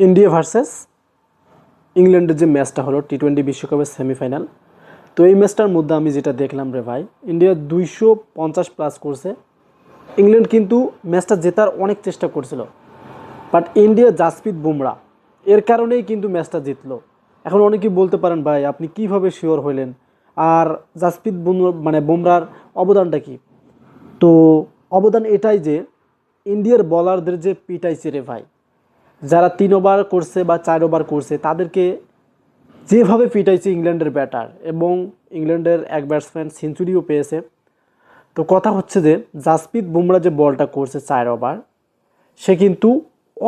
India versus ইংল্যান্ডের যে ম্যাচটা হলো টি-20 বিশ্বকাপের সেমিফাইনাল। তো এই ম্যাচটার মধ্যে আমি যেটা দেখলাম রে ভাই, ইন্ডিয়া 250+ করছে। ইংল্যান্ড কিন্তু ম্যাচটা জেতার অনেক চেষ্টা করছিল, বাট ইন্ডিয়া জাসপ্রীত বুমরা এর কারণেই কিন্তু ম্যাচটা জিতলো। এখন অনেকেই বলতে পারেন ভাই আপনি কিভাবে শিওর হইলেন, আর জাসপ্রীত বুমরার অবদানটা কি? তো অবদান এটাই যে ইন্ডিয়ার বলারদের যে পিটাইছে রে ভাই, যারা 3 ওভার করছে বা 4 ওভার করছে তাদেরকে যেভাবে পিটাইছে ইংল্যান্ডের ব্যাটার, এবং ইংল্যান্ডের এক ব্যাটসম্যান সেঞ্চুরিও পেয়েছে। তো কথা হচ্ছে যে জাসপ্রীত বুমরা যে বলটা করছে 4 ওভার, সে কিন্তু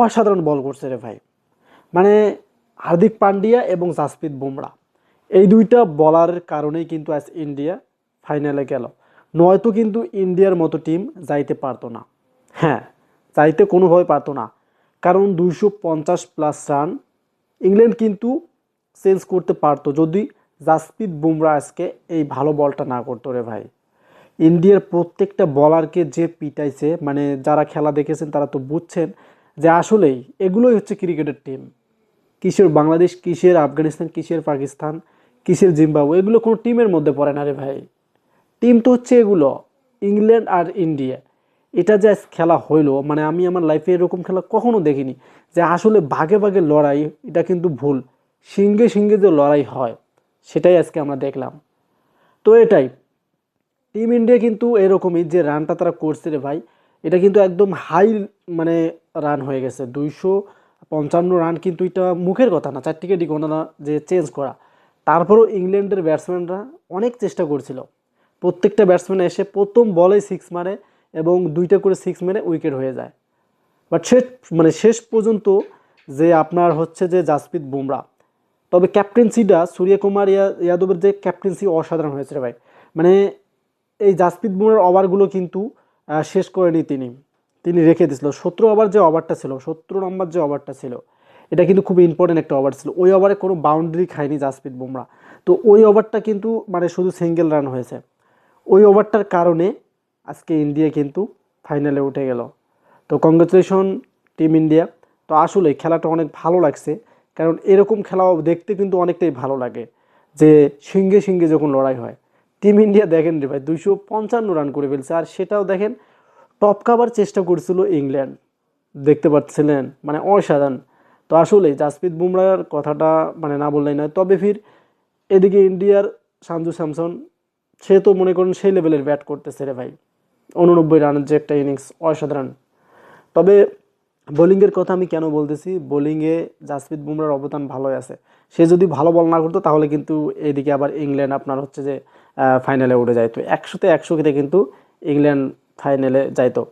অসাধারণ বল করছে রে ভাই। মানে হার্দিক পান্ডিয়া এবং জাসপ্রীত বুমরা এই দুইটা বলারের কারণেই কিন্তু আজ ইন্ডিয়া ফাইনালে গেল, নয়তো কিন্তু ইন্ডিয়ার মতো টিম যাইতে পারতো না। হ্যাঁ, যাইতে কোনোভাবে পারতো না, কারণ 250+ রান ইংল্যান্ড কিন্তু চেঞ্জ করতে পারতো যদি জাসপ্রীত বুমরা আজকে এই ভালো বলটা না করতো রে ভাই। ইন্ডিয়ার প্রত্যেকটা বলারকে যে পিটাইছে, মানে যারা খেলা দেখেছেন তারা তো বুঝছেন যে আসলেই এগুলোই হচ্ছে ক্রিকেটের টিম। কিসের বাংলাদেশ, কিসের আফগানিস্তান, কিসের পাকিস্তান, কিসের জিম্বাবুয়ে, এগুলো কোনো টিমের মধ্যে পড়ে না রে ভাই। টিম তো হচ্ছে এগুলো ইংল্যান্ড আর ইন্ডিয়া। এটা যে খেলা হইলো, মানে আমি আমার লাইফে এরকম খেলা কখনো দেখিনি, যে আসলে ভাগে ভাগে লড়াই, এটা কিন্তু ভুল। সিঙ্গে সিঙ্গে যে লড়াই হয় সেটাই আজকে আমরা দেখলাম। তো এটাই টিম ইন্ডিয়া কিন্তু এরকমই, যে রানটা তারা করছে রে ভাই, এটা কিন্তু একদম হাই মানে রান হয়ে গেছে। 255 রান কিন্তু এটা মুখের কথা না, 4 গোনা না যে চেঞ্জ করা। তারপরেও ইংল্যান্ডের ব্যাটসম্যানরা অনেক চেষ্টা করছিল। প্রত্যেকটা ব্যাটসম্যান এসে প্রথম বলেই 6 মারে এবং 2টা করে 6 মেরে উইকেট হয়ে যায়। বাট শেষ পর্যন্ত যে আপনার হচ্ছে যে জাসপ্রীত বুমরা, তবে ক্যাপ্টেন্সিটা সূর্যকুমার যাদবের যে ক্যাপ্টেন্সি অসাধারণ হয়েছে রে ভাই। মানে এই জাসপ্রীত বুমরার ওভারগুলো কিন্তু শেষ করেনি তিনি, তিনি রেখে দিয়েছিল 17 ওভার যে ওভারটা ছিল, 17 নম্বর যে ওভারটা ছিল, এটা কিন্তু খুব ইম্পর্টেন্ট একটা ওভার ছিল। ওই ওভারে কোনো বাউন্ডারি খায়নি জাসপ্রীত বুমরা। তো ওই ওভারটা কিন্তু মানে শুধু সিঙ্গেল রান হয়েছে। ওই ওভারটার কারণে আজকে ইন্ডিয়া কিন্তু ফাইনালে উঠে গেল। তো কংগ্রেচুলেশন টিম ইন্ডিয়া। তো আসলে খেলাটা অনেক ভালো লাগছে, কারণ এরকম খেলাও দেখতে কিন্তু অনেকটাই ভালো লাগে, যে সিঙ্গে সিঙ্গে যখন লড়াই হয়। টিম ইন্ডিয়া দেখেন রে ভাই 255 রান করে ফেলছে, আর সেটাও দেখেন টপ কাভার চেষ্টা করছিল ইংল্যান্ড, দেখতে পাচ্ছিলেন, মানে অসাধারণ। তো আসলে জাসপ্রীত বুমরার কথাটা মানে না বললেই নয়। তবে ফির এদিকে ইন্ডিয়ার সঞ্জু স্যামসন, সে তো মনে করেন সেই লেভেলের ব্যাট করতেছে রে ভাই। 89 রানের যে একটা ইনিংস, অসাধারণ। তবে বোলিংয়ের কথা আমি কেন বলতেছি, বোলিংয়ে জাসপ্রীত বুমরার অবদান ভালোই আছে। সে যদি ভালো বল না করতো তাহলে কিন্তু এদিকে আবার ইংল্যান্ড আপনার হচ্ছে যে ফাইনালে উঠে যাইতো, 100-তে 100 কিন্তু ইংল্যান্ড ফাইনালে যাইতো।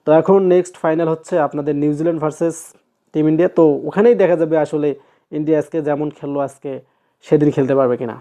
তো এখন নেক্সট ফাইনাল হচ্ছে আপনাদের নিউজিল্যান্ড ভার্সেস টিম ইন্ডিয়া। তো ওখানেই দেখা যাবে আসলে ইন্ডিয়া আজকে যেমন খেললো আজকে সেদিন খেলতে পারবে কিনা।